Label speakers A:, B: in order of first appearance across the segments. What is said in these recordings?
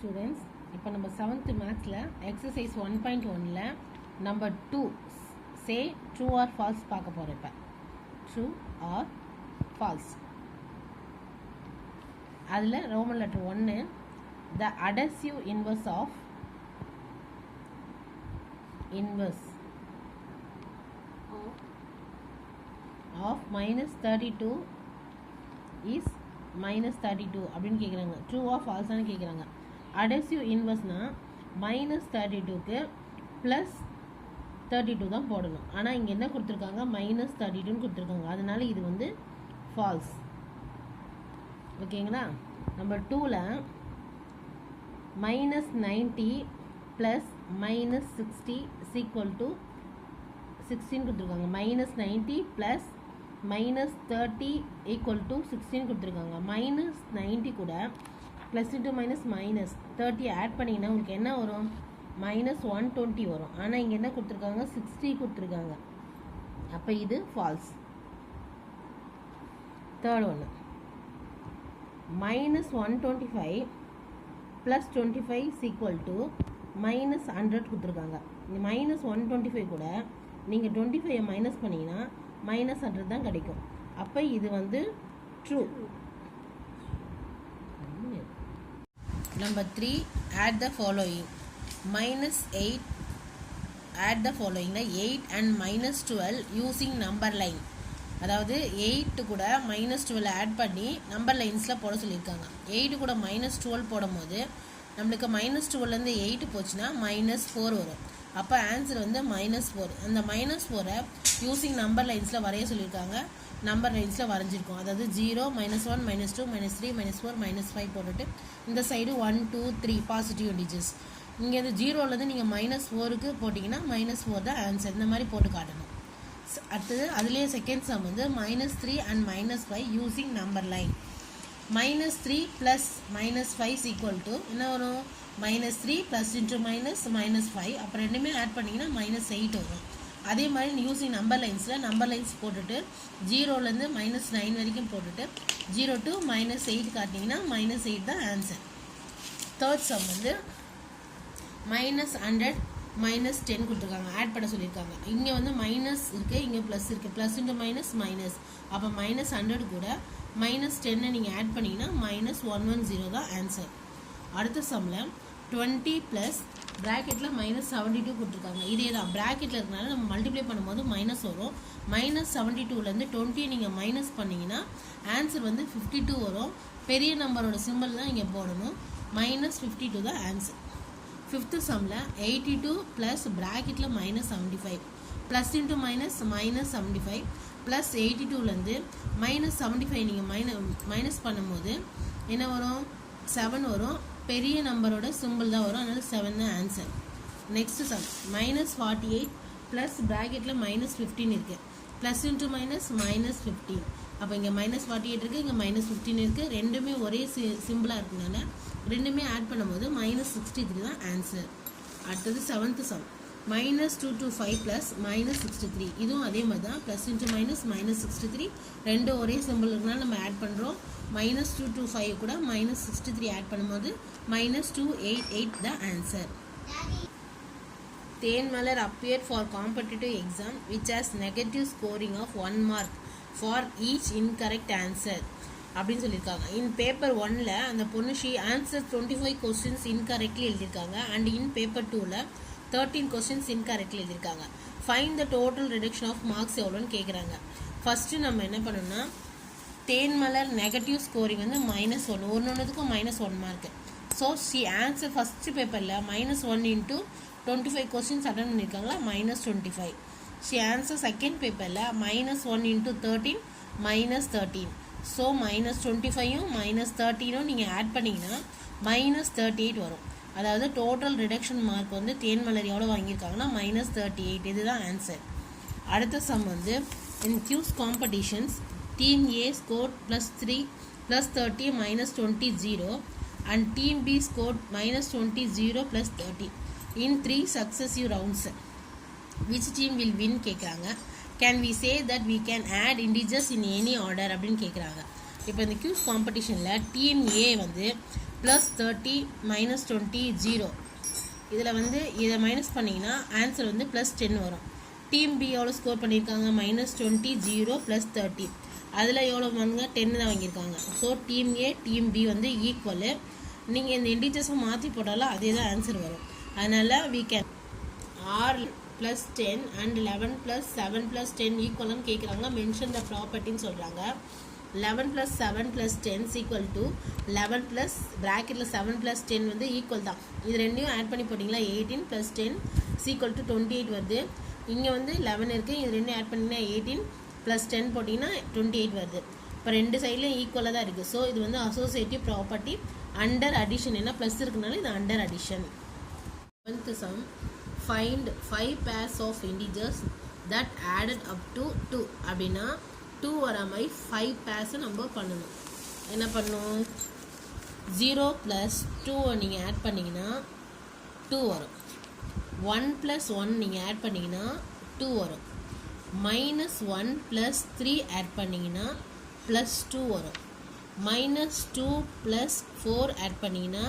A: Students, இப்போ நம்ம 7th மேத்ஸில் எக்ஸசைஸ் 1.1ல் number 2 say true or false பார்க்க போகிறோம். இப்போ ட்ரூ ஆர் ஃபால்ஸ், அதில் Roman letter 1 the adhesive inverse of -32 is -32 அப்படின்னு கேட்குறாங்க. ட்ரூ ஆர் ஃபால்ஸானு கேட்குறாங்க. அடசிவ் இன்வர்ஸ்னா -32க்கு +32 தான் போடணும். ஆனால் இங்கே என்ன கொடுத்துருக்காங்க, -32ன்னு கொடுத்துருக்காங்க. அதனால இது வந்து ஃபால்ஸ். ஓகேங்களா? நம்பர் 2ல் -90 + -60 = 16 கொடுத்துருக்காங்க. -90 + -30 = 16 கொடுத்துருக்காங்க. -90 கூட +, -30 ஆட் பண்ணிங்கன்னா உங்களுக்கு என்ன வரும், -120 வரும். ஆனால் இங்கே என்ன கொடுத்துருக்காங்க, 60 கொடுத்துருக்காங்க. அப்போ இது ஃபால்ஸ். தேர்ட் ஒன்று, -125 + 25 = -100 கொடுத்துருக்காங்க. இந்த -125 கூட நீங்கள் 25 மைனஸ் பண்ணிங்கன்னா -100 தான் கிடைக்கும். அப்போ இது வந்து true. Number 3, add the following. -8 add the following 8 and -12 using number line. அதாவது 8 கூட -12 ஆட் பண்ணி நம்பர் லைன்ஸில் போட சொல்லியிருக்காங்க. 8 கூட -12 போடும் போது நம்மளுக்கு -12லேருந்து 8 போச்சுன்னா -4 வரும். அப்போ ஆன்சர் வந்து -4. அந்த -4 யூஸிங் நம்பர் லைன்ஸில் வரைய சொல்லியிருக்காங்க. நம்பர் லைன்ஸில் வரைஞ்சிருக்கோம். அதாவது 0, -1, -2, -3, -4, -5 போட்டுட்டு இந்த சைடு 1, 2, 3 பாசிட்டிவ் இண்டிஜஸ். இங்கே வந்து 0லேருந்து நீங்கள் -4க்கு போட்டிங்கன்னா -4 தான் ஆன்சர். இந்த மாதிரி போட்டு காட்டணும். அடுத்தது அதுலேயே செகண்ட் சம் வந்து -3 and -5 யூஸிங் நம்பர் லைன். -3 + -5 = என்ன வரும், -3 + -5. அப்புறம் ரெண்டுமே ஆட் பண்ணிங்கன்னா -8 வரும். அதே மாதிரி யூஸிங் நம்பர் லைன்ஸில் நம்பர் லைன்ஸ் போட்டுட்டு 0லேருந்து -9 வரைக்கும் போட்டுட்டு 0 to -8 காட்டிங்கன்னா -8 தான் ஆன்சர். தேர்ட் சம் வந்து -100 -10 கொடுத்துருக்காங்க. ஆட் பண்ண சொல்லியிருக்காங்க. இங்கே வந்து மைனஸ் இருக்குது, இங்கே ப்ளஸ் இருக்குது. +, அப்போ -100 கூட -10 நீங்கள் ஆட் பண்ணிங்கன்னா -110 தான் ஆன்சர். அடுத்த சம்மில் 20 + ப்ராக்கெட்டில் -72 கொடுத்துருக்காங்க. இதே தான் ப்ராக்கெட்டில் இருக்கனால நம்ம மல்டிப்ளை பண்ணும்போது மைனஸ் வரும். -72லேருந்து 20 நீங்கள் மைனஸ் பண்ணிங்கன்னா ஆன்சர் வந்து 52 வரும். பெரிய நம்பரோட சிம்பிள் தான் இங்கே போடணும். -52 தான் ஆன்சர். ஃபிஃப்த்து சம்மில் 82 + ப்ராக்கெட்டில் -75 ப்ளஸ் இன்ட்டு -75 ப்ளஸ் 82லேருந்து -75 நீங்கள் மைனஸ் பண்ணும்போது என்ன வரும், 7 வரும். பெரிய நம்பரோட சிம்பிள் தான் வரும். அதனால 7 தான் ஆன்சர். நெக்ஸ்ட் சம் -48 ப்ளஸ் ப்ராக்கெட்டில் -15 இருக்குது. Plus into -15. அப்போ இங்கே -48 இருக்குது, இங்கே -15 இருக்குது. ரெண்டுமே ஒரே சிம்பிளாக இருக்குனால ரெண்டுமே ஆட் பண்ணும்போது -63 தான் ஆன்சர். அடுத்தது 7th சம் -225 + -63. இதுவும் அதே மாதிரி தான். ப்ளஸ் இன்ட்டு -63 ரெண்டும் ஒரே சிம்பிள் இருக்குனால நம்ம ஆட் பண்ணுறோம். -225 கூட -63 ஆட் பண்ணும்போது -288 தான் answer. Tenmalar appeared for competitive exam which has negative scoring of 1 mark for each incorrect answer அப்படின்னு சொல்லியிருக்காங்க. இன் பேப்பர் 1ல் அந்த பொண்ணு ஆன்சர் 25 கொஸ்டின்ஸ் இன்கரெக்ட்லி எழுதியிருக்காங்க. அண்ட் இன் பேப்பர் 2ல் 13 கொஸ்டின்ஸ் இன்கரெக்ட்லி எழுதியிருக்காங்க. Find the total reduction of marks எவ்வளோன்னு கேட்குறாங்க. ஃபஸ்ட்டு நம்ம என்ன பண்ணணும்னா, தேன்மலர் நெகட்டிவ் ஸ்கோரிங் வந்து -1, ஒன்றுத்துக்கும் -1 மார்க்கு. ஸோ ஆன்சர் ஃபஸ்ட்டு பேப்பரில் -1 × 25 கொஸ்டின்ஸ் அட்டன் பண்ணியிருக்காங்களா, -25. ஆன்சர் செகண்ட் பேப்பரில் -1 × 13 -13. ஸோ -25யும் -13ம் நீங்கள் ஆட் பண்ணிங்கன்னா -38 வரும். அதாவது டோட்டல் ரிடக்ஷன் மார்க் வந்து தேன்மலர் எவ்வளோ வாங்கியிருக்காங்கன்னா -38. இதுதான் ஆன்சர். அடுத்த சம் வந்து இன் கியூஸ் competitions team A score +3 +30 -20 0 and team B scored -20 0 +30 in 3 successive rounds. Which team will win கேட்குறாங்க. Can we say that we can add integers in any order அப்படின்னு கேட்குறாங்க. இப்போ இந்த கியூஸ் காம்படிஷனில் டீம் ஏ வந்து +30 -20 0. இதில் வந்து இதை மைனஸ் பண்ணிங்கன்னா ஆன்சர் வந்து +10 வரும். டீம் பி எவ்வளோ ஸ்கோர் பண்ணியிருக்காங்க? -20 0 +30. அதில் எவ்வளோ வாங்க? 10 தான் வாங்கியிருக்காங்க. So team A team B வந்து ஈக்குவலு. நீங்கள் இந்த இண்டிஜர்ஸை மாற்றி போட்டாலும் அதே தான் ஆன்சர் வரும். அதனால் we can r +10 and 11 + 7 + 10 ஈக்குவல்னு கேட்குறாங்க. மென்ஷன் த ப்ராப்பர்ட்டின்னு சொல்கிறாங்க. 11 + 7 + 10 = 11 ப்ளஸ் ப்ராக்கெட்டில் 7 + 10 வந்து ஈக்குவல் தான். இது ரெண்டையும் ஆட் பண்ணி போட்டிங்களா 18 + 10 = 28 வருது. இங்கே வந்து 11 இருக்குது, இது ரெண்டும் ஆட் பண்ணிங்கன்னா 18 + 10 போட்டிங்கன்னா 28 வருது. இப்போ ரெண்டு சைட்லையும் ஈக்குவலாக தான் இருக்குது. ஸோ இது வந்து அசோசியேட்டிவ் ப்ராப்பர்ட்டி அண்டர் அடிஷன். ஏன்னா ப்ளஸ் இருக்குனால இது under addition. 11th sum, find 5 pairs of integers that added up to 2. அப்படின்னா 2 வர மாதிரி 5 pairs நம்ம பண்ணணும். என்ன பண்ணணும்? 0 + 2 நீங்கள் ஆட் பண்ணிங்கன்னா 2 வரும். 1 + 1 நீங்கள் ஆட் பண்ணிங்கன்னா 2 வரும். -1 + 3 ஆட் பண்ணிங்கன்னா +2 வரும். -2 + 4 ஆட் பண்ணிங்கன்னா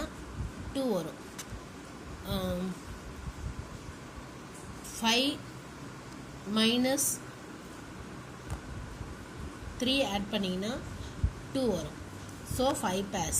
A: 2 வரும். 5 - 3 ஆட் பண்ணிங்கன்னா 2 வரும். So 5 pairs.